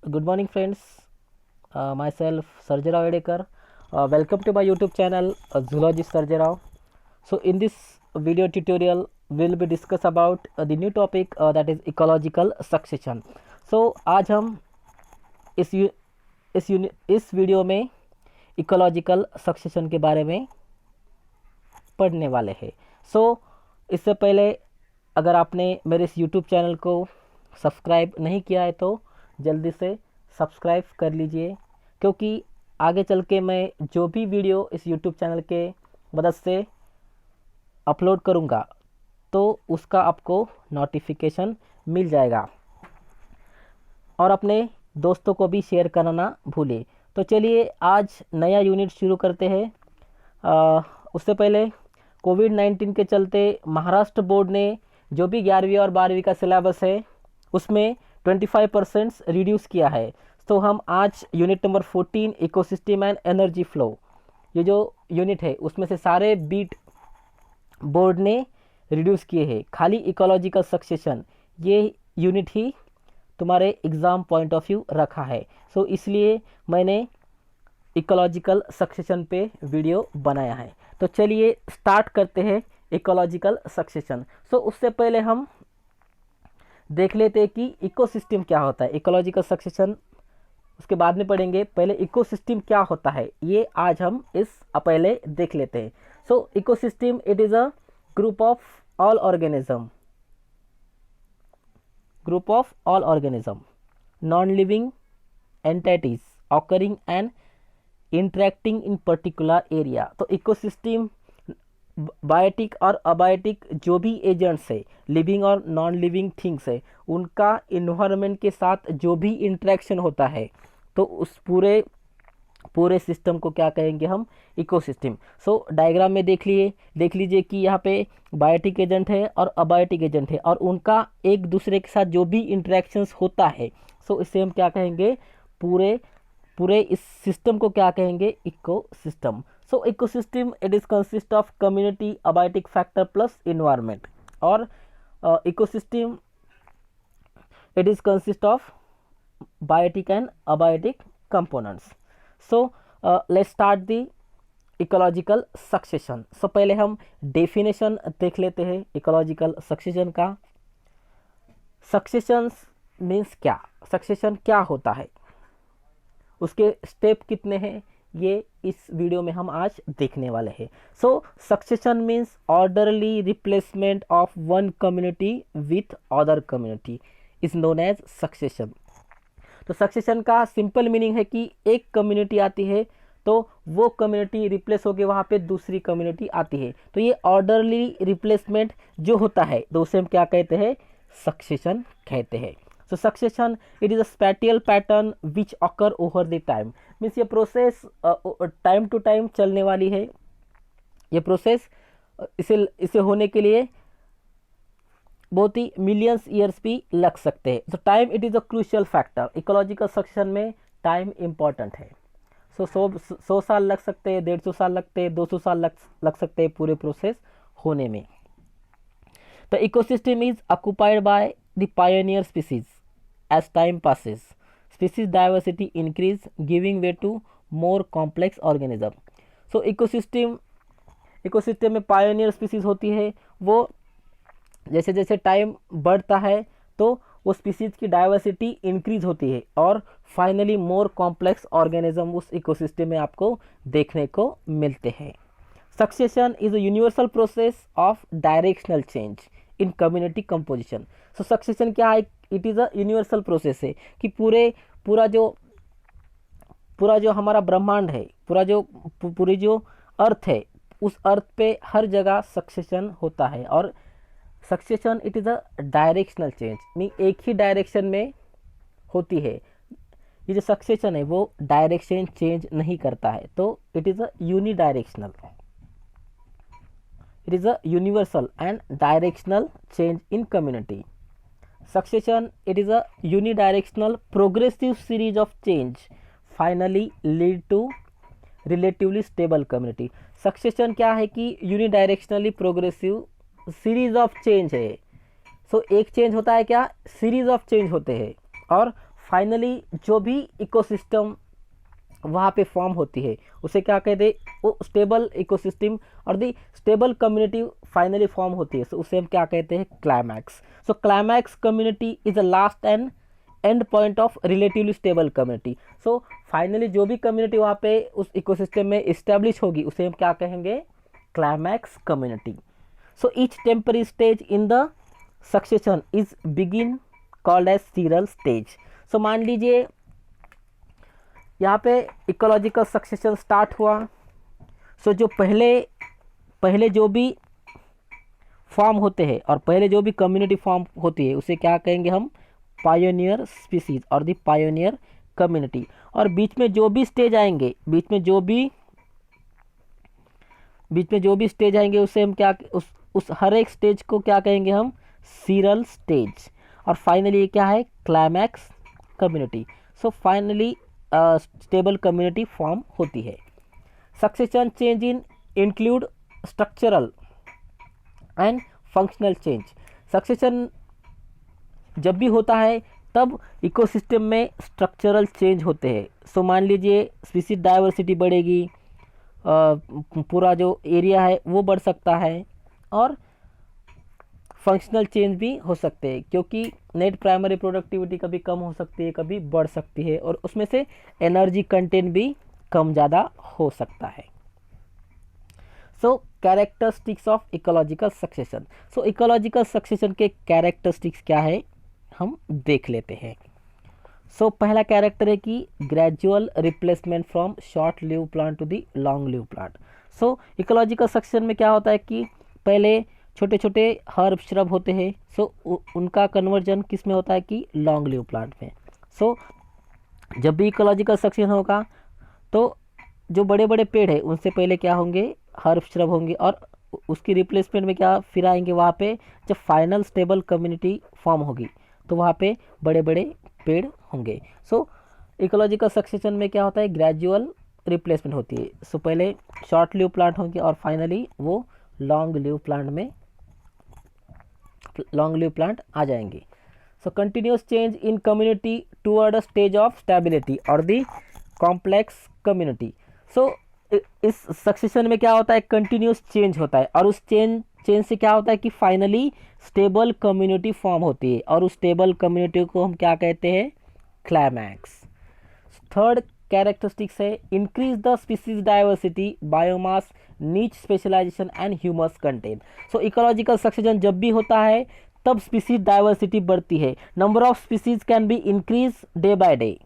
Good morning, friends. Myself, Sarjarao Edekar. Welcome to my YouTube channel, Zoologist Sarjarao. So, in this video tutorial, we'll be discuss about the new topic that is ecological succession. So, आज हम इस you, इस video में ecological succession के बारे में पढ़ने वाले हैं। इससे पहले अगर आपने मेरे इस यूट्यूब चैनल को सब्सक्राइब नहीं किया है तो जल्दी से सब्सक्राइब कर लीजिए, क्योंकि आगे चल के मैं जो भी वीडियो इस यूट्यूब चैनल के मदद से अपलोड करूँगा तो उसका आपको नोटिफिकेशन मिल जाएगा। और अपने दोस्तों को भी शेयर करना ना भूलें। तो चलिए आज नया यूनिट शुरू करते हैं। उससे पहले कोविड-19 के चलते महाराष्ट्र बोर्ड ने जो भी 11वीं और 12वीं का सिलेबस है उसमें 25% रिड्यूस किया है। तो हम आज unit number 14 ecosystem and energy flow, ये जो यूनिट है उसमें से सारे बीट बोर्ड ने रिड्यूस किए हैं। खाली इकोलॉजिकल सक्सेशन ये यूनिट ही तुम्हारे एग्ज़ाम पॉइंट ऑफ व्यू रखा है। इसलिए मैंने इकोलॉजिकल सक्सेशन पे वीडियो बनाया है। तो चलिए स्टार्ट करते हैं इकोलॉजिकल सक्सेशन। उससे पहले हम देख लेते हैं कि इकोसिस्टम क्या होता है। इकोलॉजिकल सक्सेशन उसके बाद में पढ़ेंगे, पहले इकोसिस्टम क्या होता है ये आज हम पहले देख लेते हैं। Ecosystem it is a group of all organism, non-living entities occurring and interacting in particular area। तो इकोसिस्टम बायोटिक और अबायोटिक जो भी एजेंट्स है, लिविंग और नॉन लिविंग थिंग्स है, उनका इन्वायरमेंट के साथ जो भी इंटरेक्शन होता है तो उस पूरे सिस्टम को क्या कहेंगे हम, इकोसिस्टम। डायग्राम में देख लीजिए कि यहाँ पे बायोटिक एजेंट है और अबायोटिक एजेंट है और उनका एक दूसरे के साथ जो भी इंटरेक्शंस होता है इसे हम क्या कहेंगे, पूरे इस सिस्टम को क्या कहेंगे, ecosystem. Ecosystem it is consist of community, abiotic factor plus environment. और ecosystem it is consist of biotic and abiotic components. Let's start the ecological succession. पहले हम डेफिनेशन देख लेते हैं इकोलॉजिकल सक्सेशन का। सक्सेशन मीन्स क्या, सक्सेशन क्या होता है, उसके स्टेप कितने हैं, ये इस वीडियो में हम आज देखने वाले हैं। Succession means orderly replacement of one community with other community is known as succession. तो सक्सेशन का सिंपल मीनिंग है कि एक कम्युनिटी आती है तो वो कम्युनिटी रिप्लेस होकर वहाँ पे दूसरी कम्युनिटी आती है। तो ये ऑर्डरली रिप्लेसमेंट जो होता है तो उसे हम क्या कहते हैं, सक्सेशन कहते हैं। Succession it is a spatial pattern which occur over the time. Means ये प्रोसेस टाइम टू टाइम चलने वाली है। ये प्रोसेस इसे होने के लिए बहुत ही मिलियंस ईयर्स भी लग सकते हैं। Time it is a crucial factor. Ecological succession में टाइम इम्पॉर्टेंट है। 100 साल लग सकते हैं, 150 साल लगते हैं, 200 साल लग सकते हैं पूरे प्रोसेस होने में। The ecosystem is occupied by the pioneer species. As time passes, species diversity increase, giving way to more complex organism। Ecosystem में पायोनियर स्पीसीज होती है, वो जैसे जैसे टाइम बढ़ता है तो वो स्पीसीज की डाइवर्सिटी इंक्रीज होती है और फाइनली मोर कॉम्प्लेक्स ऑर्गेनिज्म उस इकोसिस्टम में आपको देखने को मिलते हैं। Succession is a universal process of directional change in community composition. Succession क्या है, it is a universal process है कि पूरा जो हमारा ब्रह्मांड है, पूरी जो अर्थ है, उस अर्थ पे हर जगह सक्सेशन होता है। और succession it is a directional change, नहीं एक ही डायरेक्शन में होती है। ये जो सक्सेशन है वो डायरेक्शन चेंज नहीं करता है, तो it is a unidirectional, it is a universal and directional change in community. Succession it is a unidirectional progressive series of change finally lead to relatively stable community। Succession क्या है कि unidirectionally progressive series of change है। एक change होता है क्या, series of change होते हैं और फाइनली जो भी इकोसिस्टम वहाँ पे फॉर्म होती है उसे क्या कहते हैं, वो स्टेबल इकोसिस्टम और दी स्टेबल कम्युनिटी फाइनली फॉर्म होती है, सो उसे हम क्या कहते हैं, climax. So climax community is a last and and point of relatively stable community. So finally जो भी कम्युनिटी वहाँ पे उस इकोसिस्टम में इस्टेब्लिश होगी उसे हम क्या कहेंगे, climax community. So each temporary stage in the succession is begin called as seral stage. So मान लीजिए यहाँ पे इकोलॉजिकल सक्सेशन स्टार्ट हुआ, सो जो पहले जो भी फॉर्म होते हैं और पहले जो भी कम्युनिटी फॉर्म होती है उसे क्या कहेंगे हम, पायोनियर स्पीसीज और दी पायोनियर कम्युनिटी। और बीच में जो भी स्टेज आएंगे, बीच में जो भी स्टेज आएंगे उसे हम क्या, उस हर एक स्टेज को क्या कहेंगे हम, सीरल स्टेज। और फाइनली ये क्या है, climax community. So finally stable community form होती है। Succession change in include structural and functional change. Succession जब भी होता है तब इकोसिस्टम में स्ट्रक्चरल चेंज होते हैं। सो मान लीजिए स्पीसीज डाइवर्सिटी बढ़ेगी, पूरा जो एरिया है वो बढ़ सकता है, और फंक्शनल चेंज भी हो सकते हैं, क्योंकि नेट प्राइमरी प्रोडक्टिविटी कभी कम हो सकती है, कभी बढ़ सकती है, और उसमें से एनर्जी कंटेंट भी कम ज़्यादा हो सकता है। So characteristics of ecological succession. So ecological succession के कैरेक्टरिस्टिक्स क्या है हम देख लेते हैं। सो पहला कैरेक्टर है कि gradual replacement from short live plant to the long live plant. So ecological succession में क्या होता है कि पहले छोटे छोटे हर्ब श्रब होते हैं, सो उनका कन्वर्जन किस में होता है कि लॉन्ग लिव प्लांट में। सो जब भी इकोलॉजिकल सक्सेशन होगा तो जो बड़े बड़े पेड़ है उनसे पहले क्या होंगे, हर्ब श्रब होंगे, और उसकी रिप्लेसमेंट में क्या फिर आएंगे वहाँ पे, जब फाइनल स्टेबल कम्युनिटी फॉर्म होगी तो वहाँ पे बड़े बड़े पेड़ होंगे। सो इकोलॉजिकल सक्सेशन में क्या होता है, ग्रेजुअल रिप्लेसमेंट होती है। सो पहले शॉर्ट लिव प्लांट होंगे और फाइनली वो लॉन्ग लिव प्लांट आ जाएंगे। So continuous change in community toward a stage of stability और दी कॉम्प्लेक्स कम्युनिटी। सो इस सक्सेशन में क्या होता है, कंटिन्यूस चेंज होता है, और उस चेंज से क्या होता है कि फाइनली स्टेबल कम्युनिटी फॉर्म होती है, और उस स्टेबल कम्युनिटी को हम क्या कहते हैं, क्लाइमैक्स। थर्ड कैरेक्टरिस्टिक्स है increase the species diversity, biomass, niche specialization and humus content. So ecological succession जब भी होता है तब स्पीसीज डाइवर्सिटी बढ़ती है, number of species can be increase day by day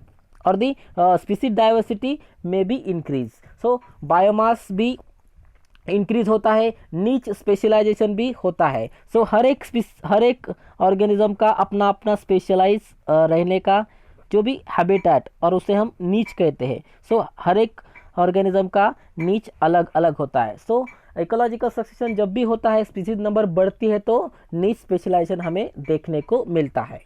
और दी स्पीसीज डाइवर्सिटी में बी इंक्रीज। सो बायोमास भी इंक्रीज होता है, नीच स्पेशलाइजेशन भी होता है। सो हर एक ऑर्गेनिज्म का अपना अपना स्पेशलाइज रहने का जो भी हैबिटेट, और उसे हम नीच कहते हैं। सो हर एक ऑर्गेनिज्म का नीच अलग अलग होता है। सो इकोलॉजिकल सक्सेशन जब भी होता है स्पीसीज नंबर बढ़ती है तो नीच स्पेशलाइजेशन हमें देखने को मिलता है।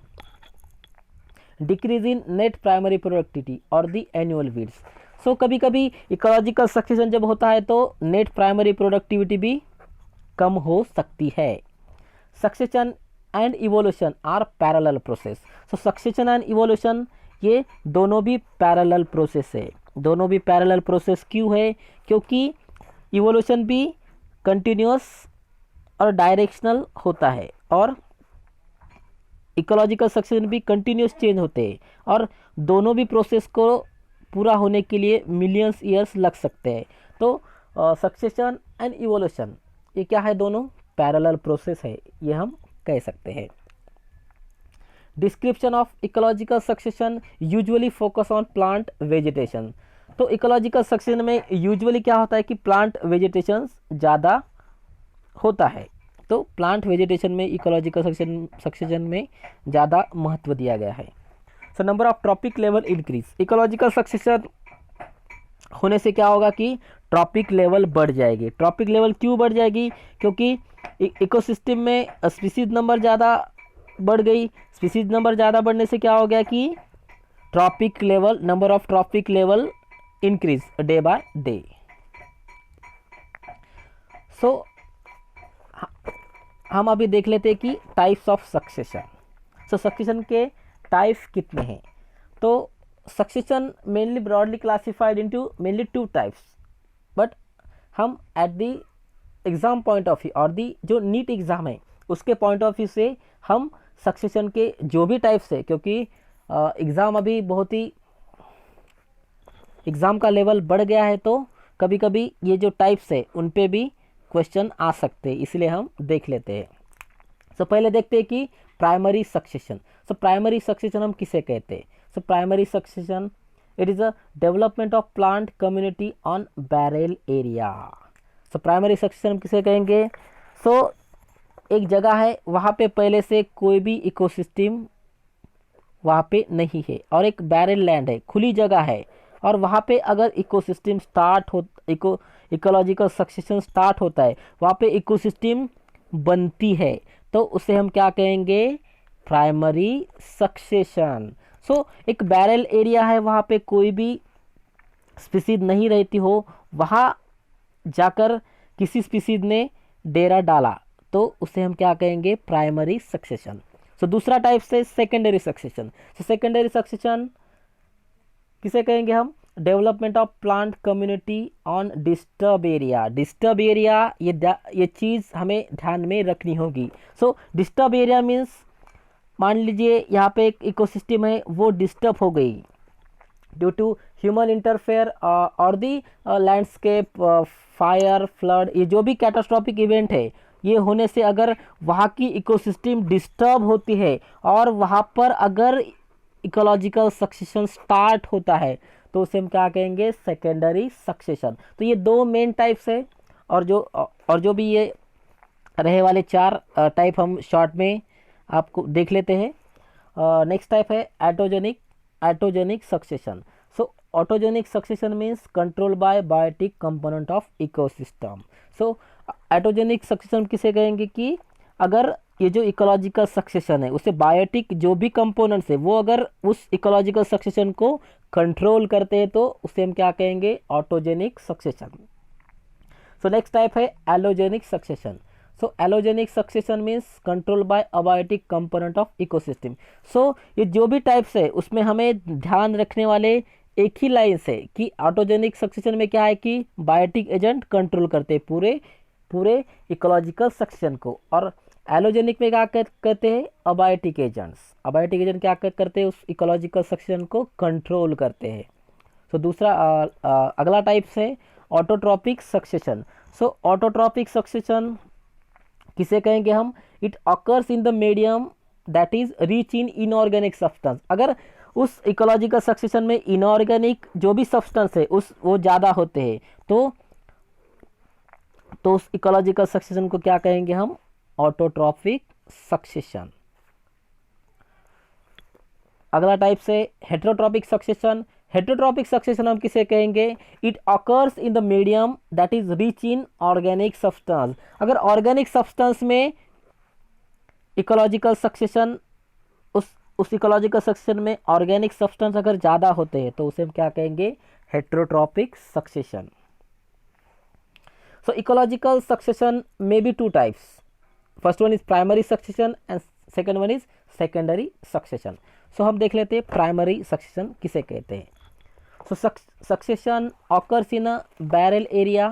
Decrease in net primary productivity और दी एनुअल वीड्स। सो कभी कभी इकोलॉजिकल सक्सेशन जब होता है तो नेट प्राइमरी प्रोडक्टिविटी भी कम हो सकती है। Succession and evolution are parallel process. So succession and evolution ये दोनों भी पैरेलल प्रोसेस है। दोनों भी पैरेलल प्रोसेस क्यों है, क्योंकि इवोल्यूशन भी कंटिन्यूअस और डायरेक्शनल होता है, और इकोलॉजिकल सक्सेशन भी कंटिन्यूस चेंज होते हैं, और दोनों भी प्रोसेस को पूरा होने के लिए मिलियंस ईयर्स लग सकते हैं। तो सक्सेशन एंड इवोल्यूशन ये क्या है, दोनों पैरेलल प्रोसेस है, ये हम कह सकते हैं। Description of ecological succession usually focus on plant vegetation. तो इकोलॉजिकल सक्सेशन में यूजुअली क्या होता है कि प्लांट वेजिटेशन ज़्यादा होता है, तो प्लांट वेजिटेशन में इकोलॉजिकल सक्सेशन में ज़्यादा महत्व दिया गया है। सो number of trophic level increase. Ecological succession होने से क्या होगा कि ट्रॉपिक लेवल बढ़ जाएगी। ट्रॉपिक लेवल क्यों बढ़ जाएगी, क्योंकि इकोसिस्टम में स्पीसीज नंबर ज़्यादा बढ़ गई। स्पीसीज नंबर ज़्यादा बढ़ने से क्या हो गया कि trophic level, number of trophic level increase day by day. So हम अभी देख लेते हैं कि types of succession. So succession के टाइप कितने हैं। तो succession mainly broadly classified into mainly two types, but हम at the exam point of view और दी जो नीट एग्ज़ाम है उसके पॉइंट ऑफ व्यू से हम सक्सेशन के जो भी टाइप्स है, क्योंकि एग्ज़ाम अभी बहुत ही एग्ज़ाम का लेवल बढ़ गया है, तो कभी कभी ये जो टाइप्स है उन पे भी क्वेश्चन आ सकते हैं, इसलिए हम देख लेते हैं। सो पहले देखते हैं कि primary succession. So primary succession हम किसे कहते हैं? सो primary succession it is a development of plant community on barrel area. So primary succession हम किसे कहेंगे? सो एक जगह है, वहाँ पे पहले से कोई भी इकोसिस्टम वहाँ पे नहीं है, और एक बैरल लैंड है, खुली जगह है, और वहाँ पे अगर इकोसिस्टम स्टार्ट हो, इकोलॉजिकल सक्सेशन स्टार्ट होता है, वहाँ पे इकोसिस्टम बनती है, तो उसे हम क्या कहेंगे? Primary succession. सो एक बैरल एरिया है, वहाँ पे कोई भी स्पीसीज नहीं रहती हो, वहाँ जाकर किसी स्पीसीज ने डेरा डाला, तो उसे हम क्या कहेंगे? Primary succession. सो दूसरा टाइप से secondary succession. So secondary succession किसे कहेंगे हम? Development of plant community on disturb area. Disturb area, ये चीज़ हमें ध्यान में रखनी होगी। सो डिस्टर्ब एरिया मीन्स मान लीजिए यहाँ पे एक इकोसिस्टम है, वो डिस्टर्ब हो गई ड्यू टू ह्यूमन इंटरफेयर और दी लैंडस्केप, फायर, फ्लड, ये जो भी कैटास्ट्रॉफिक इवेंट है, ये होने से अगर वहाँ की इकोसिस्टम डिस्टर्ब होती है और वहाँ पर अगर इकोलॉजिकल सक्सेशन स्टार्ट होता है, तो उसे हम क्या कहेंगे? Secondary succession. तो ये दो मेन टाइप्स है, और जो भी ये रहे वाले चार टाइप हम शॉर्ट में आपको देख लेते हैं। नेक्स्ट टाइप है autogenic succession. So autogenic succession means control by biotic component of ecosystem. So autogenic succession किसे कहेंगे? कि अगर ये जो इकोलॉजिकल सक्सेशन है उसे बायोटिक जो भी कंपोनेंट्स है वो अगर उस इकोलॉजिकल सक्सेशन को कंट्रोल करते हैं, तो उसे हम क्या कहेंगे? Autogenic succession. So next type है allogenic succession. So allogenic succession means control by abiotic component of ecosystem. So ये जो भी टाइप्स है उसमें हमें ध्यान रखने वाले एक ही लाइन से कि ऑटोजेनिक सक्सेशन में क्या है कि बायोटिक एजेंट कंट्रोल करते हैं पूरे इकोलॉजिकल सक्सेशन को, और एलोजेनिक में क्या करते हैं? Abiotic agents. अबायोटिक एजेंट क्या करते हैं? उस इकोलॉजिकल सक्सेशन को कंट्रोल करते हैं। सो दूसरा अगला टाइप है ऑटोट्रॉपिक सक्सेशन। सो ऑटोट्रॉपिक सक्सेशन किसे कहेंगे हम? It occurs in the medium that is rich in inorganic substance. अगर उस इकोलॉजिकल सक्सेशन में इनऑर्गेनिक जो भी सब्सटेंस है वो ज़्यादा होते हैं, तो उस इकोलॉजिकल सक्सेशन को क्या कहेंगे हम? Autotrophic succession. अगला टाइप से हेटेरोट्रॉपिक सक्सेशन। हेटेरोट्रॉपिक सक्सेशन हम किसे कहेंगे? It occurs in the medium that is rich in organic substance. अगर ऑर्गेनिक सब्सटेंस में इकोलॉजिकल सक्सेशन उस इकोलॉजिकल सक्सेशन में ऑर्गेनिक सब्सटेंस अगर ज़्यादा होते हैं, तो उसे हम क्या कहेंगे? Heterotrophic succession. So ecological succession में भी two types. First one is primary succession and second one is secondary succession. So हम देख लेते हैं प्राइमरी सक्सेशन किसे कहते हैं। So succession occurs in a barren area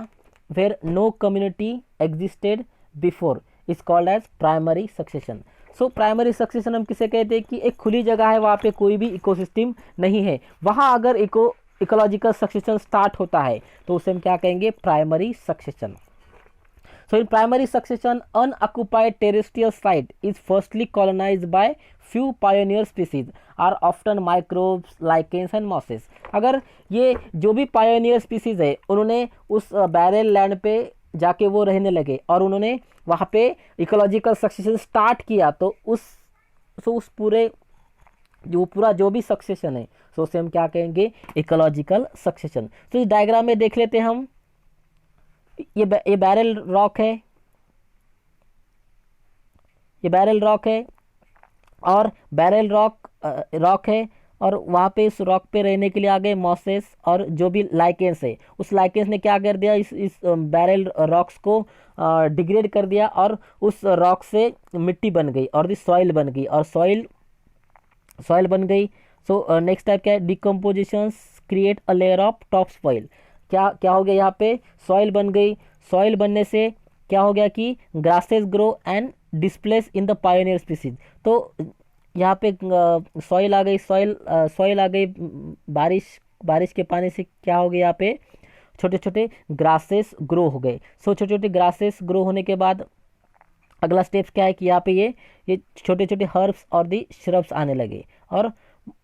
where no community existed before is called as primary succession. So primary succession हम किसे कहते हैं? कि एक खुली जगह है, वहाँ पे कोई भी इकोसिस्टम नहीं है, वहाँ अगर इकोलॉजिकल सक्सेशन स्टार्ट होता है, तो उसे हम क्या कहेंगे? Primary succession. So in primary succession, unoccupied terrestrial site is firstly colonized by few pioneer species are often microbes, lichens and mosses. अगर ये जो भी pioneer species है उन्होंने उस बैरल लैंड पे जाके वो रहने लगे और उन्होंने वहाँ पे इकोलॉजिकल सक्सेशन स्टार्ट किया, तो उस पूरे जो भी सक्सेशन है, सो उसे हम क्या कहेंगे? Ecological succession. तो इस डायग्राम में देख लेते हैं हम, ये बैरल रॉक है, ये बैरल रॉक है और बैरल रॉक है, और वहाँ पे इस रॉक पे रहने के लिए आ गए मॉसेस और जो भी लाइकेंस है, उस लाइकेंस ने क्या कर दिया? इस बैरल रॉक्स को डिग्रेड कर दिया और उस रॉक से मिट्टी बन गई और दी सॉइल बन गई, और सॉइल बन गई सो नेक्स्ट टाइप क्या है, decompositions create a layer of top soil. क्या क्या हो गया यहाँ पे, सॉइल बन गई, सॉइल बनने से क्या हो गया कि grasses grow and displace in the pioneer species. तो यहाँ पे सॉइल आ गई, सॉइल आ गई, बारिश बारिश के पानी से क्या हो गया यहाँ पे, छोटे छोटे ग्रासेस ग्रो हो गए। सो छोटे छोटे ग्रासेस ग्रो होने के बाद अगला स्टेप्स क्या है कि यहाँ पे ये छोटे छोटे हर्ब्स और दी श्रब्स आने लगे, और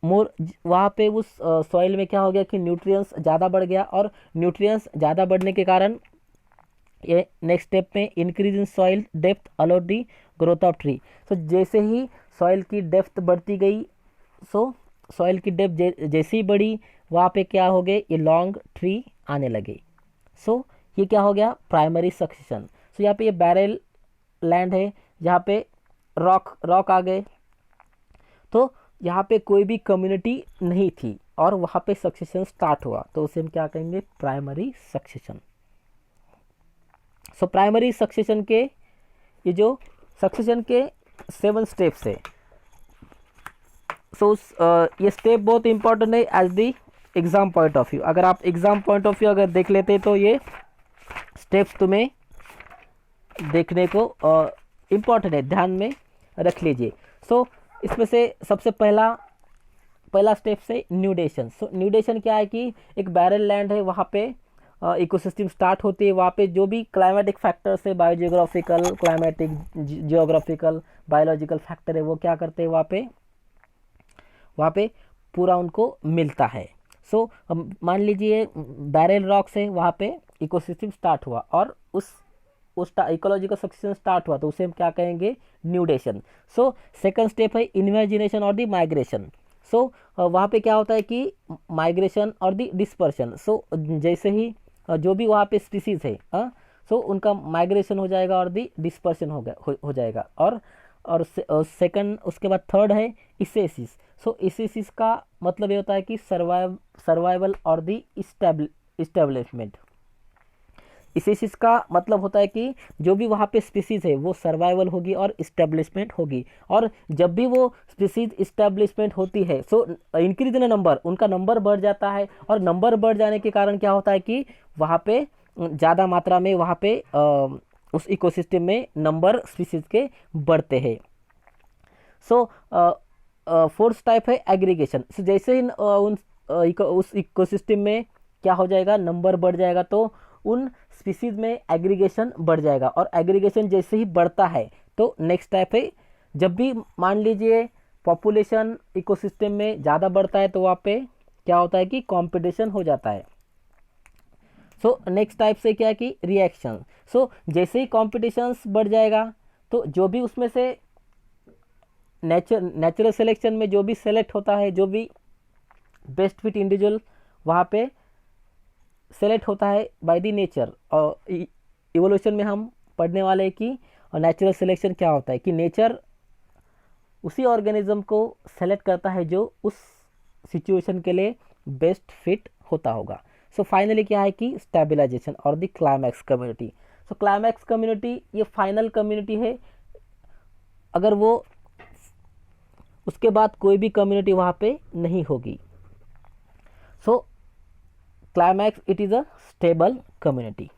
मोर वहाँ पे उस सॉइल में क्या हो गया कि न्यूट्रिएंट्स ज़्यादा बढ़ गया, और न्यूट्रिएंट्स ज़्यादा बढ़ने के कारण ये नेक्स्ट स्टेप में increase in soil depth allowed the growth of tree. So जैसे ही सॉइल की डेप्थ बढ़ती गई, सो सॉइल की डेप्थ जैसे ही बढ़ी, वहाँ पे क्या हो गए, ये लॉन्ग ट्री आने लगे। सो ये क्या हो गया, प्राइमरी सक्सेशन। सो यहाँ पे ये बैरल लैंड है जहाँ पे रॉक रॉक आ गए, तो यहाँ पे कोई भी कम्युनिटी नहीं थी और वहाँ पे सक्सेशन स्टार्ट हुआ, तो उसे हम क्या कहेंगे, primary succession. So primary succession के ये जो सक्सेशन के 7 स्टेप्स है, सो ये स्टेप बहुत इंपॉर्टेंट है as the exam point of view. अगर आप एग्ज़ाम पॉइंट ऑफ व्यू अगर देख लेते तो ये स्टेप्स तुम्हें देखने को इम्पॉर्टेंट है, ध्यान में रख लीजिए। सो इसमें से सबसे पहला स्टेप से न्यूडेशन। सो न्यूडेशन क्या है कि एक बैरल लैंड है, वहाँ पे इकोसिस्टम स्टार्ट होती है, वहाँ पे जो भी क्लाइमेटिक फैक्टर्स है, biogeographical, climatic, geographical, biological factor है, वो क्या करते हैं वहाँ पे पूरा उनको मिलता है। सो मान लीजिए बैरल रॉक्स है, वहाँ पे इकोसिस्टम स्टार्ट हुआ और उस इकोलॉजिकल सक्सेशन स्टार्ट हुआ, तो उसे हम क्या कहेंगे, न्यूडेशन। सो सेकंड स्टेप है इन्वेजिनेशन और दी माइग्रेशन। सो वहाँ पे क्या होता है कि माइग्रेशन और दी डिस्पर्शन। सो जैसे ही जो भी वहाँ पे स्पीसीज है, सो उनका माइग्रेशन हो जाएगा और दी डिस्पर्शन हो जाएगा। और सेकंड, उसके बाद थर्ड है इसेसिस। सो इसेसिस का मतलब ये होता है कि सर्वाइवल और दी इस्टेब्लिशमेंट। इसेसिस का मतलब होता है कि जो भी वहाँ पे स्पीसीज है वो सर्वाइवल होगी और इस्टेब्लिशमेंट होगी, और जब भी वो स्पीसीज इस्टेब्लिशमेंट होती है, सो इंक्रीज इन नंबर, उनका नंबर बढ़ जाता है, और नंबर बढ़ जाने के कारण क्या होता है कि वहाँ पे ज़्यादा मात्रा में वहाँ पे उस इकोसिस्टम में नंबर स्पीसीज के बढ़ते हैं। सो फोर्थ टाइप है एग्रीगेशन। सो जैसे ही उस इकोसिस्टम में क्या हो जाएगा, नंबर बढ़ जाएगा, तो उन स्पीसीज में एग्रीगेशन बढ़ जाएगा, और एग्रीगेशन जैसे ही बढ़ता है तो नेक्स्ट टाइप है, जब भी मान लीजिए पॉपुलेशन इकोसिस्टम में ज़्यादा बढ़ता है तो वहाँ पे क्या होता है कि कंपटीशन हो जाता है। सो नेक्स्ट टाइप से क्या है कि रिएक्शन। सो जैसे ही कॉम्पिटिशन्स बढ़ जाएगा, तो जो भी उसमें से नेचुरल सिलेक्शन में जो भी सेलेक्ट होता है, जो भी बेस्ट फिट इंडिविजुअल वहाँ पे सेलेक्ट होता है बाय द नेचर। और इवोल्यूशन में हम पढ़ने वाले हैं कि नेचुरल सिलेक्शन क्या होता है, कि नेचर उसी ऑर्गेनिज्म को सेलेक्ट करता है जो उस सिचुएशन के लिए बेस्ट फिट होता होगा। सो फाइनली क्या है कि स्टेबलाइजेशन और the climax community. So climax community ये फाइनल कम्युनिटी है, अगर वो उसके बाद कोई भी कम्युनिटी वहाँ पे नहीं होगी। So climax it is a stable community.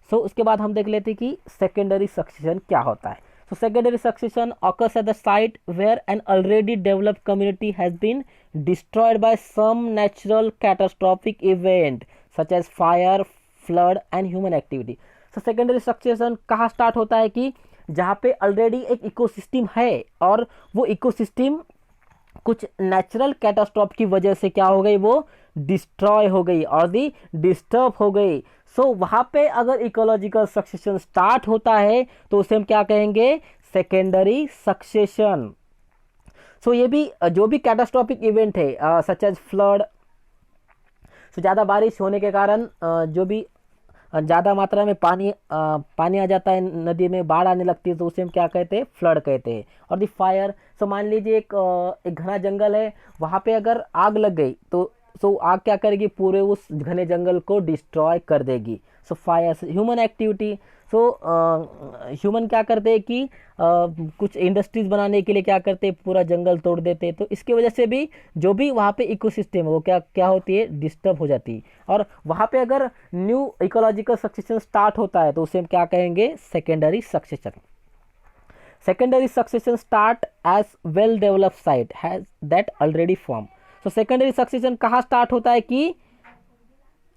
So उसके बाद हम देख लेते हैं कि सेकेंडरी सक्सेशन क्या होता है। So secondary succession occurs at the site where an already developed community has been destroyed by some natural catastrophic event such as fire, flood and human activity. So secondary succession कहाँ start होता है कि जहाँ पे already एक ecosystem है और वो इकोसिस्टम कुछ नेचुरल कैटास्ट्रॉफ की वजह से क्या हो गई, वो डिस्ट्रॉय हो गई और दी डिस्टर्ब हो गई। सो वहाँ पे अगर इकोलॉजिकल सक्सेशन स्टार्ट होता है तो उसे हम क्या कहेंगे, सेकेंडरी सक्सेशन। सो ये भी जो भी कैटास्ट्रॉफिक इवेंट है सच एज फ्लड, सो ज़्यादा बारिश होने के कारण जो भी ज़्यादा मात्रा में पानी आ जाता है नदी में, बाढ़ आने लगती है, तो उसे हम क्या कहते हैं, फ्लड कहते हैं। और दी फायर, सो मान लीजिए एक घना जंगल है, वहाँ पे अगर आग लग गई तो आग क्या करेगी, पूरे उस घने जंगल को डिस्ट्रॉय कर देगी। So fire. Human activity, so human क्या करते हैं कि कुछ इंडस्ट्रीज बनाने के लिए क्या करते हैं, पूरा जंगल तोड़ देते हैं। तो इसकी वजह से भी जो भी वहाँ पे इकोसिस्टम है वो क्या क्या होती है, डिस्टर्ब हो जाती है। और वहाँ पे अगर न्यू इकोलॉजिकल सक्सेशन स्टार्ट होता है तो उसे हम क्या कहेंगे, secondary succession. Secondary succession start as well developed site has that already formed. So secondary succession कहाँ start होता है कि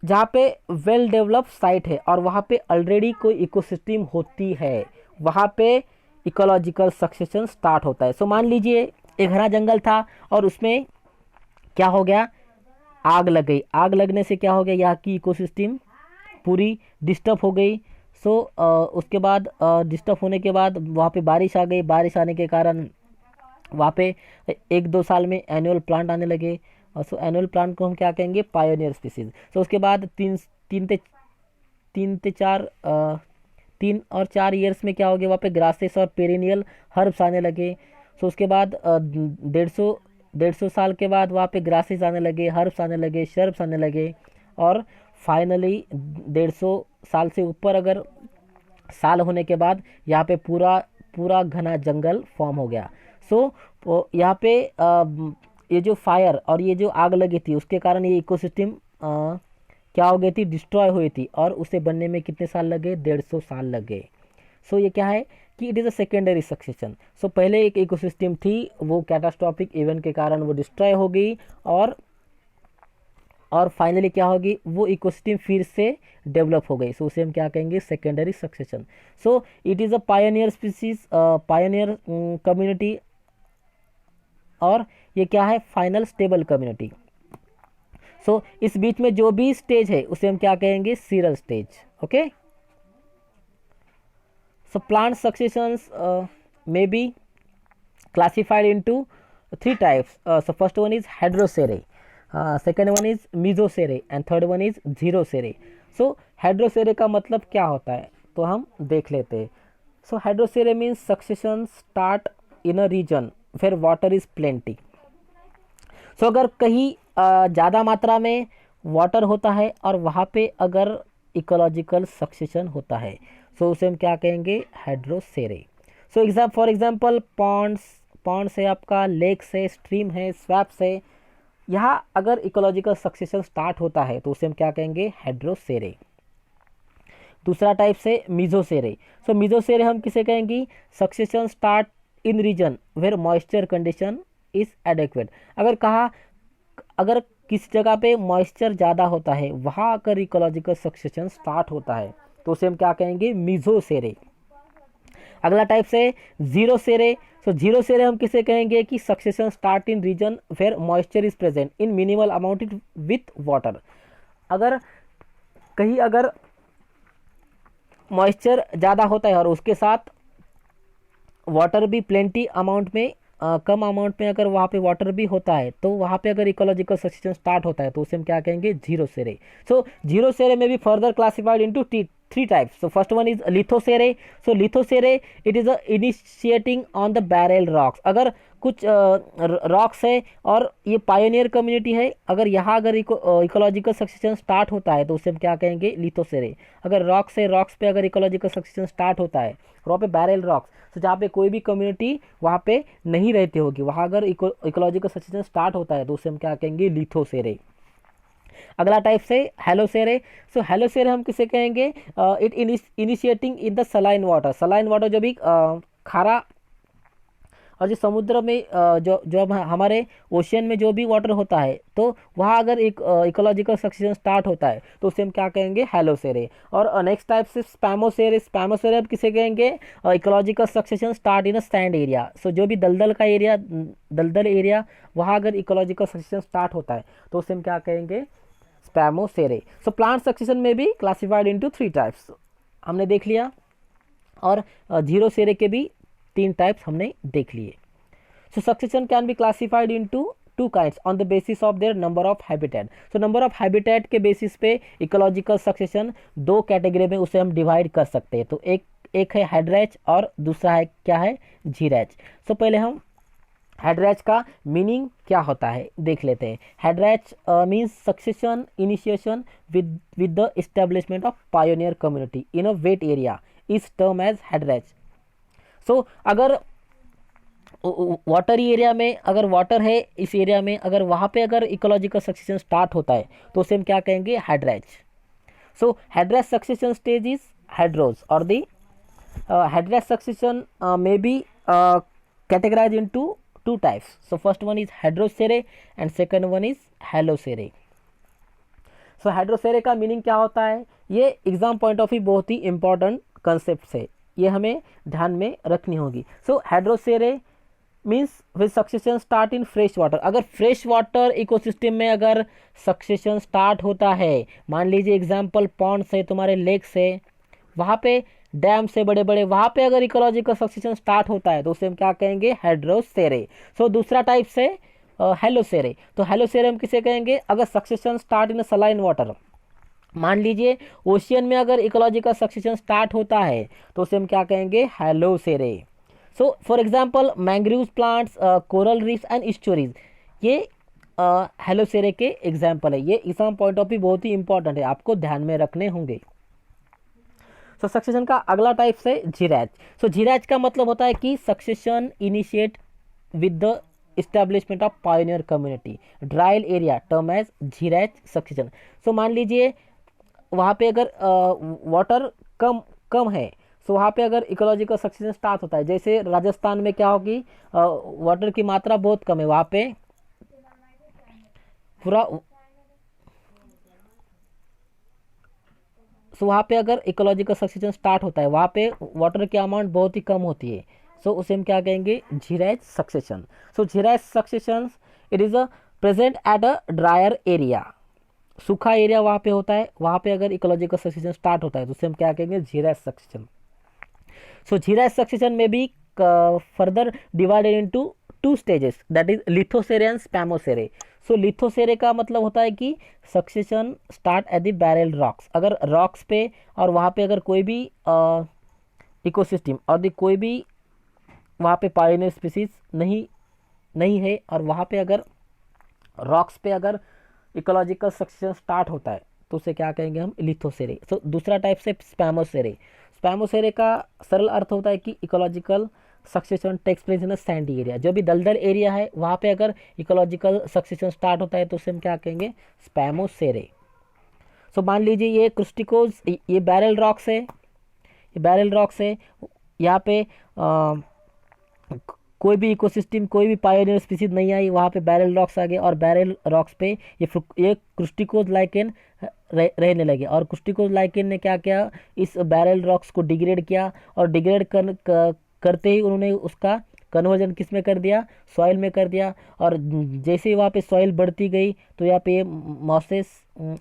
जहाँ पे वेल डेवलप्ड साइट है और वहाँ पे ऑलरेडी कोई इकोसिस्टम होती है, वहाँ पे इकोलॉजिकल सक्सेशन स्टार्ट होता है। सो मान लीजिए एक घना जंगल था और उसमें क्या हो गया, आग लग गई। आग लगने से क्या हो गया, यहाँ की इकोसिस्टम पूरी डिस्टर्ब हो गई। सो उसके बाद डिस्टर्ब होने के बाद वहाँ पे बारिश आ गई। बारिश आने के कारण वहाँ पे 1-2 साल में एनुअल प्लांट आने लगे। सो एनुअल प्लांट को हम क्या कहेंगे, पायोनियर स्पीसीज। सो उसके बाद 3 और 4 ईयर्स में क्या हो गया, वहाँ पे ग्रासेस और पेरिनियल हर्ब्स आने लगे। सो उसके बाद 150 साल के बाद वहाँ पे ग्रासेस आने लगे, हर्ब्स आने लगे, शर्ब्स आने लगे। और फाइनली 150 साल से ऊपर अगर साल होने के बाद यहाँ पे पूरा पूरा घना जंगल फॉर्म हो गया। सो यहाँ पे ये जो फायर और ये जो आग लगी थी उसके कारण ये इकोसिस्टम क्या हो गई थी, डिस्ट्रॉय हुई थी। और उसे बनने में कितने साल लगे, 150 साल लगे। सो ये क्या है कि it is a secondary succession. So पहले एक इकोसिस्टम थी, वो कैटास्ट्रॉफिक इवेंट के कारण वो डिस्ट्रॉय हो गई और फाइनली क्या होगी, वो इकोसिस्टम फिर से डेवलप हो गई। सो उसे हम क्या कहेंगे, secondary succession. So it is a pioneer species, pioneer community. और ये क्या है, फाइनल स्टेबल कम्युनिटी। सो इस बीच में जो भी स्टेज है उसे हम क्या कहेंगे, seral stage. Okay, so plant successions may be classified into 3 types. So first one is Hadrosaere, second one is Mesosaere and third one is Xerosaere. So Hadrosaere का मतलब क्या होता है तो हम देख लेते हैं। So Hadrosaere means succession start in a region where water is plenty. So अगर कहीं ज़्यादा मात्रा में वाटर होता है और वहाँ पे अगर इकोलॉजिकल सक्सेशन होता है तो उसे हम क्या कहेंगे, हाइड्रोसेरे। सो फॉर एग्जांपल पॉन्ड्स है आपका, लेक्स है, स्ट्रीम है, स्वैप्स है। यहाँ अगर इकोलॉजिकल सक्सेशन स्टार्ट होता है तो उसे हम क्या कहेंगे, हाइड्रोसेरे। दूसरा टाइप से मीजोसेरे। सो मीजोसेरे हम किसे कहेंगे, succession start in region where moisture condition is adequate. अगर किस जगह पे मॉइस्चर ज़्यादा होता है वहाँ अगर इकोलॉजिकल सक्सेशन स्टार्ट होता है तो उसे हम क्या कहेंगे, मीजोसेरे। अगला टाइप से जीरोसेरे। सो जीरोसेरे हम किसे कहेंगे कि succession start in region where moisture is present in minimal amount with water. अगर मॉइस्चर ज़्यादा होता है और उसके साथ वाटर भी प्लेंटी अमाउंट में, कम अमाउंट में अगर वहाँ पे वाटर भी होता है तो वहाँ पे अगर इकोलॉजिकल सक्सेशन स्टार्ट होता है तो उसे हम क्या कहेंगे, जीरोसेरे। सो जीरोसेरे में भी further classified into 3 types. So first one is lithoseरे. So lithoseरे it is a initiating on the barrel rocks. अगर कुछ रॉक्स है और ये पायोनियर कम्युनिटी है, अगर यहाँ अगर इकोलॉजिकल सक्सेशन स्टार्ट होता है तो उसे हम क्या कहेंगे, लिथोसेरे। अगर रॉक्स है, रॉक्स पे अगर इकोलॉजिकल सक्सेशन स्टार्ट होता है, वहाँ पे बैरल रॉक्स, तो जहाँ पे कोई भी कम्युनिटी वहाँ पे नहीं रहती होगी, वहाँ अगर इकोलॉजिकल सक्सेशन स्टार्ट होता है तो उसे हम क्या कहेंगे, लिथोसेरे। अगला टाइप से हेलोसेरे। सो हेलोसेरे हम किसे कहेंगे, it initiating in the saline water. Saline water जो भी खारा और जो समुद्र में जो हमारे ओशियन में जो भी वाटर होता है तो वहाँ अगर एक इकोलॉजिकल सक्सेशन स्टार्ट होता है तो उसे हम क्या कहेंगे, हेलोसेरे। और नेक्स्ट टाइप से स्पैमोसेरे। स्पैमोसेरे हम किसे कहेंगे, ecological succession start in a sand area. So जो भी दलदल एरिया वहाँ अगर इकोलॉजिकल सक्सेशन स्टार्ट होता है तो उसे हम क्या कहेंगे, स्पैमोसेरे। सो प्लांट सक्सेशन में भी क्लासिफाइड इनटू 3 टाइप्स हमने देख लिया, और जीरोसेरे के भी 3 टाइप्स हमने देख लिए। So succession can be classified into 2 kinds on the basis of their number of habitat. So number of habitat के बेसिस पे इकोलॉजिकल सक्सेशन 2 कैटेगरी में उसे हम डिवाइड कर सकते हैं। तो एक है हेडरैच और दूसरा है क्या है, जीरैच। सो पहले हम हेडरैच का मीनिंग क्या होता है देख लेते हैं। Hydrarch means succession initiation with the establishment of pioneer community in a wet area is term as hydrarch. So अगर वाटर एरिया में अगर वाटर है इस एरिया में, अगर वहाँ पे अगर इकोलॉजिकल सक्सेशन स्टार्ट होता है तो उसे हम क्या कहेंगे, हेडरेच। सो हेडरेच सक्सेशन स्टेज इज हेड्रोज और दी headrest succession may be categorized into two types. So first one is hydrocere and second one is halocere. So hydrocere का मीनिंग क्या होता है, ये एग्जाम पॉइंट ऑफ व्यू बहुत ही इंपॉर्टेंट कंसेप्ट है, ये हमें ध्यान में रखनी होगी। So hydrosere means with succession start in fresh water. अगर फ्रेश वाटर इकोसिस्टम में अगर सक्सेशन स्टार्ट होता है, मान लीजिए एग्जाम्पल पॉन्ड्स है, तुम्हारे लेक्स है, वहाँ पे डैम से बड़े बड़े, वहाँ पे अगर इकोलॉजिकल सक्सेशन स्टार्ट होता है तो उसे हम क्या कहेंगे, हाइड्रोसेरे। सो दूसरा टाइप से हेलोसेरे। तो हेलोसेरे हम किसे कहेंगे, अगर सक्सेशन स्टार्ट इन सलाइन वाटर, मान लीजिए ओशियन में अगर इकोलॉजिकल सक्सेशन स्टार्ट होता है तो उसे हम क्या कहेंगे, halosere. So for example mangrove plants, coral reefs and stories, ये हेलोसेरे के एग्जांपल है। ये एग्जाम पॉइंट ऑफ व्यू बहुत ही इंपॉर्टेंट है, आपको ध्यान में रखने होंगे। सो सक्सेशन का अगला टाइप है जीरैच। सो जीरैच का मतलब होता है कि succession initiate with the establishment of pioneer community, dry area term as xerarch succession. So मान लीजिए वहाँ पे अगर वाटर कम है, सो वहाँ पे अगर इकोलॉजिकल सक्सेशन स्टार्ट होता है, जैसे राजस्थान में क्या होगी, वाटर की मात्रा बहुत कम है, वहाँ पे पूरा, सो वहाँ पे अगर इकोलॉजिकल सक्सेशन स्टार्ट होता है, वहाँ पे वाटर की अमाउंट बहुत ही कम होती है, सो उसे हम क्या कहेंगे, xerarch succession. So xerarch succession it is a present at a drier area, सूखा एरिया वहाँ पे होता है, वहाँ पे अगर इकोलॉजिकल सक्सेशन स्टार्ट होता है तो उसे हम क्या कहेंगे, xerarch succession. So xerarch succession में भी further divided into two stages, that is lithosere and psammosere. So lithosere का मतलब होता है कि succession start at the barren rocks, अगर रॉक्स पे और वहाँ पे अगर कोई भी इकोसिस्टम और कोई भी वहाँ पे पायोनियर स्पीसीज नहीं है, और वहाँ पे अगर रॉक्स पे अगर इकोलॉजिकल सक्सेशन स्टार्ट होता है तो उसे क्या कहेंगे हम, लिथोसेरे। सो दूसरा टाइप से स्पैमोसेरे। स्पैमोसेरे का सरल अर्थ होता है कि ecological succession takes place in a sandy area, जो भी दलदल एरिया है वहाँ पे अगर इकोलॉजिकल सक्सेशन स्टार्ट होता है तो उसे हम क्या कहेंगे, स्पैमोसेरे। सो मान लीजिए ये क्रिस्टिकोज, ये बैरल रॉक्स है, ये बैरल रॉक्स है, यहाँ पे कोई भी इकोसिस्टम, कोई भी पायोनियर स्पीसीज नहीं आई, वहाँ पे बैरल रॉक्स आ गए, और बैरल रॉक्स पे ये क्रिस्टिकोज लाइकेन रहने लगे, और क्रिस्टिकोज लाइकेन ने क्या किया, इस बैरल रॉक्स को डिग्रेड किया, और डिग्रेड करते ही उन्होंने उसका कन्वर्जन किस में कर दिया, सॉइल में कर दिया। और जैसे ही वहाँ पे सॉइल बढ़ती गई तो यहाँ पे मॉसेस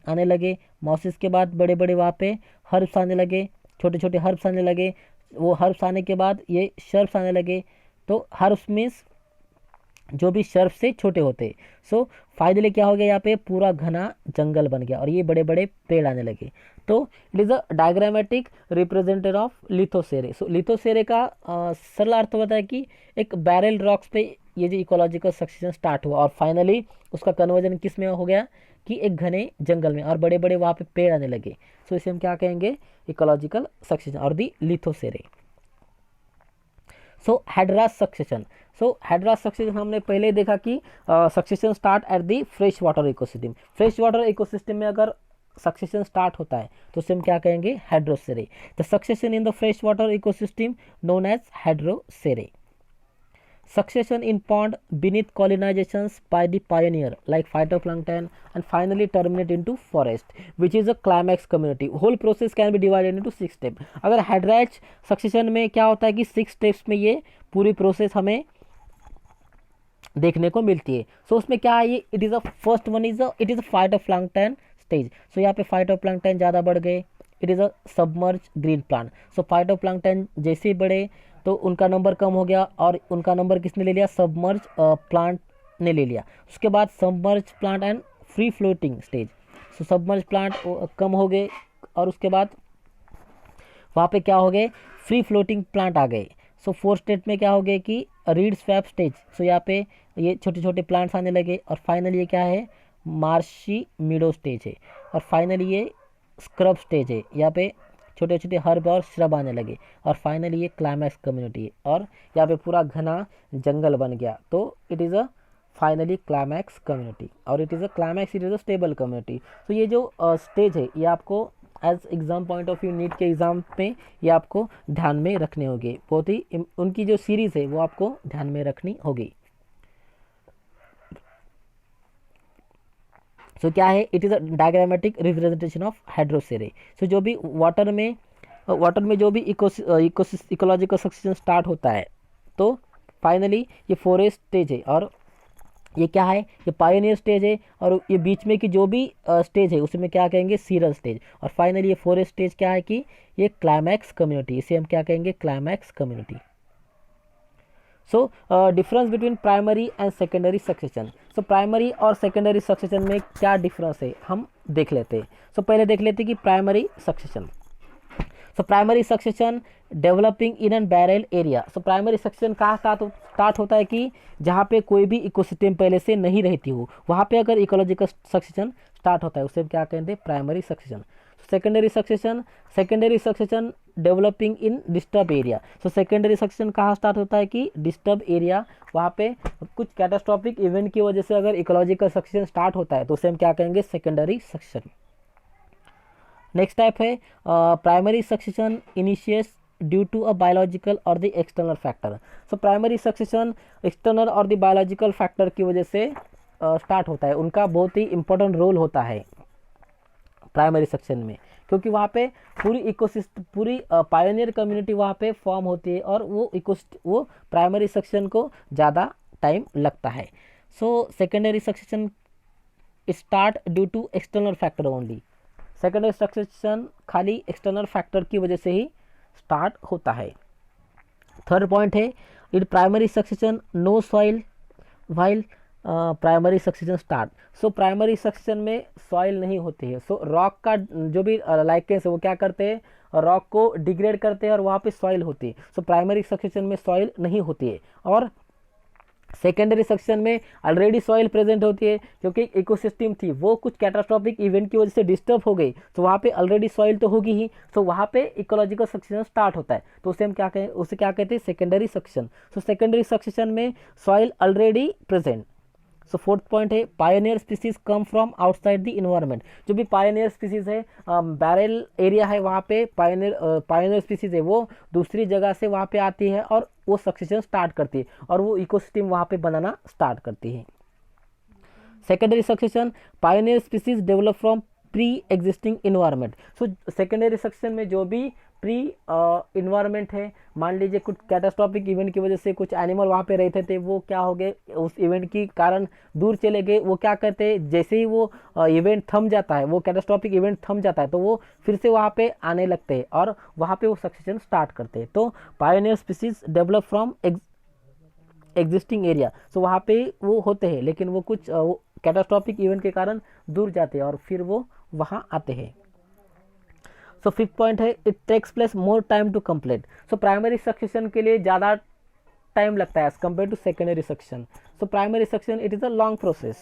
आने लगे, मॉसेस के बाद बड़े बड़े वहाँ पे हर्ब्स आने लगे, छोटे छोटे हर्ब्स आने लगे, वो हर्ब्स आने के बाद ये शर्ब्स आने लगे। तो हर्ब्स मीन्स जो भी शर्फ से छोटे होते। सो फाइनली क्या हो गया, यहाँ पे पूरा घना जंगल बन गया और ये बड़े बड़े पेड़ आने लगे। तो it is a diagrammatic representative of lithosere. So lithosere का सरल अर्थ होता है कि एक बैरल रॉक्स पे ये जो इकोलॉजिकल सक्सेशन स्टार्ट हुआ और फाइनली उसका कन्वर्जन किस में हो गया कि एक घने जंगल में, और बड़े बड़े वहाँ पे पेड़ आने लगे। सो इसे हम क्या कहेंगे, इकोलॉजिकल सक्सेशन और दी लिथोसेरे। सो हेडरास सक्सेशन। सो हेडरास सक्सेशन हमने पहले देखा कि succession start at the fresh water ecosystem. Fresh water ecosystem में अगर सक्सेशन स्टार्ट होता है तो उसे हम क्या कहेंगे, hydrosere. The succession in the fresh water ecosystem known as hydrosere. Succession in pond beneath colonizations by the pioneer like phytoplankton and finally terminate into forest which is a climax community. Whole process can be divided into 6 steps. अगर हेडरैच succession में क्या होता है कि 6 steps में ये पूरी process हमें देखने को मिलती है। सो उसमें क्या है, ये it is a first one is it is a phytoplankton stage. So यहाँ पे फाइटोप्लैंक्टन ज़्यादा बढ़ गए, it is a submerge green plant. So phytoplankton जैसे ही बढ़े तो उनका नंबर कम हो गया और उनका नंबर किसने ले लिया, सबमर्ज प्लांट ने ले लिया। उसके बाद submerge plant and free floating stage. So submerge plant कम हो गए और उसके बाद वहाँ पे क्या हो गए, फ्री फ्लोटिंग प्लांट आ गए। सो 4 स्टेट में क्या हो गया कि रीड स्वैप स्टेज। सो यहाँ पे ये छोटे छोटे प्लांट्स आने लगे और फाइनली ये क्या है, मार्शी मीडो स्टेज है, और फाइनली ये स्क्रब स्टेज है। यहाँ पे छोटे छोटे हर्ब और श्रब आने लगे और फाइनली ये क्लाइमैक्स कम्युनिटी है और यहाँ पे पूरा घना जंगल बन गया। तो it is a finally climax community और it is a climax, it is a stable community. तो ये जो स्टेज है ये आपको as exam point of view NEET के एग्ज़ाम में ये आपको ध्यान में रखने होंगे। बहुत ही उनकी जो सीरीज़ है वो आपको ध्यान में रखनी होगी। सो क्या है, it is a diagrammatic representation of hydrosere. So जो भी वाटर में जो भी इकोलॉजिकल सक्सेशन स्टार्ट होता है तो फाइनली ये फॉरेस्ट स्टेज है और ये क्या है, ये पायोनियर स्टेज है और ये बीच में की जो भी स्टेज है उसमें क्या कहेंगे, सीरल स्टेज। और फाइनली ये फॉरेस्ट स्टेज क्या है कि ये क्लाइमैक्स कम्युनिटी, इसे हम क्या कहेंगे, climax community. So difference between primary and secondary succession. So primary और सेकेंडरी सक्सेशन में क्या डिफरेंस है हम देख लेते हैं। सो पहले देख लेते हैं कि primary succession. So primary succession developing in an barrel area. So primary succession कहाँ स्टार्ट होता है कि जहाँ पे कोई भी इकोसिस्टम पहले से नहीं रहती हो, वहाँ पे अगर इकोलॉजिकल सक्सेशन स्टार्ट होता है उसे क्या कहते हैं, primary succession. Secondary succession developing in disturb area. So secondary succession कहाँ स्टार्ट होता है कि डिस्टर्ब एरिया, वहाँ पे कुछ कैटास्ट्रॉफिक इवेंट की वजह से अगर इकोलॉजिकल सक्सेशन स्टार्ट होता है तो उसे हम क्या कहेंगे, सेकेंडरी सक्सेशन। नेक्स्ट टाइप है primary succession initiates due to a biological और the external factor. So primary succession external और द बायोलॉजिकल फैक्टर की वजह से स्टार्ट होता है, उनका बहुत ही इंपॉर्टेंट रोल होता है प्राइमरी सेक्शन में, क्योंकि वहाँ पे पूरी इकोसिस्टम, पूरी पायोनियर कम्युनिटी वहाँ पे फॉर्म होती है और वो प्राइमरी सेक्शन को ज़्यादा टाइम लगता है। So secondary section start due to external factor only. Secondary section खाली एक्सटर्नल फैक्टर की वजह से ही स्टार्ट होता है। थर्ड पॉइंट है, in primary succession no soil while primary succession start. So primary succession में सॉइल नहीं होती है। सो रॉक का जो भी लाइकेंस है वो क्या करते हैं, रॉक को डिग्रेड करते हैं और वहाँ पे सॉइल होती है। सो प्राइमरी सक्सेशन में सॉइल नहीं होती है और सेकेंडरी सेक्शन में ऑलरेडी सॉइल प्रेजेंट होती है, क्योंकि इकोसिस्टम थी वो कुछ कैटास्ट्रॉफिक इवेंट की वजह से डिस्टर्ब हो गई, तो वहाँ पे ऑलरेडी सॉइल तो होगी ही, तो वहाँ पे इकोलॉजिकल सक्सेशन स्टार्ट होता है, तो उसे हम क्या कहें, उसे क्या कहते हैं, secondary succession. So secondary succession में सॉइल ऑलरेडी प्रेजेंट। सो फोर्थ पॉइंट है, pioneer species come from outside the environment. जो भी पायोनियर स्पीसीज है, बैरल एरिया है वहाँ पे पायोनियर स्पीसीज है वो दूसरी जगह से वहाँ पे आती है और वो सक्सेशन स्टार्ट करती है और वो इकोसिस्टम वहाँ पे बनाना स्टार्ट करती है। Secondary succession, pioneer species develop from pre existing environment. So secondary section में जो भी प्री इन्वायरमेंट है, मान लीजिए कुछ कैटास्ट्रॉफिक इवेंट की वजह से कुछ एनिमल वहाँ पे रहते थे, वो क्या हो गए, उस इवेंट के कारण दूर चले गए, वो क्या करते हैं, जैसे ही वो इवेंट थम जाता है, वो कैटास्ट्रॉफिक इवेंट थम जाता है, तो वो फिर से वहाँ पे आने लगते हैं और वहाँ पे वो सक्सेशन स्टार्ट करते हैं। तो pioneer species develop from existing area. So वहाँ पे वो होते हैं लेकिन वो कुछ कैटास्ट्रॉफिक इवेंट के कारण दूर जाते हैं और फिर वो वहाँ आते हैं। सो फिफ्थ पॉइंट है, it takes place more time to complete. So primary succession के लिए ज़्यादा टाइम लगता है as compare to secondary succession. So primary succession it is a long process,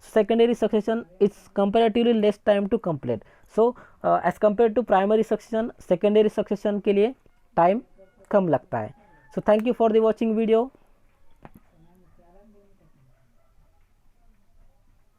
secondary succession it's comparatively less time to complete. So as compare to primary succession, secondary succession के लिए time कम लगता है। So thank you for the watching video.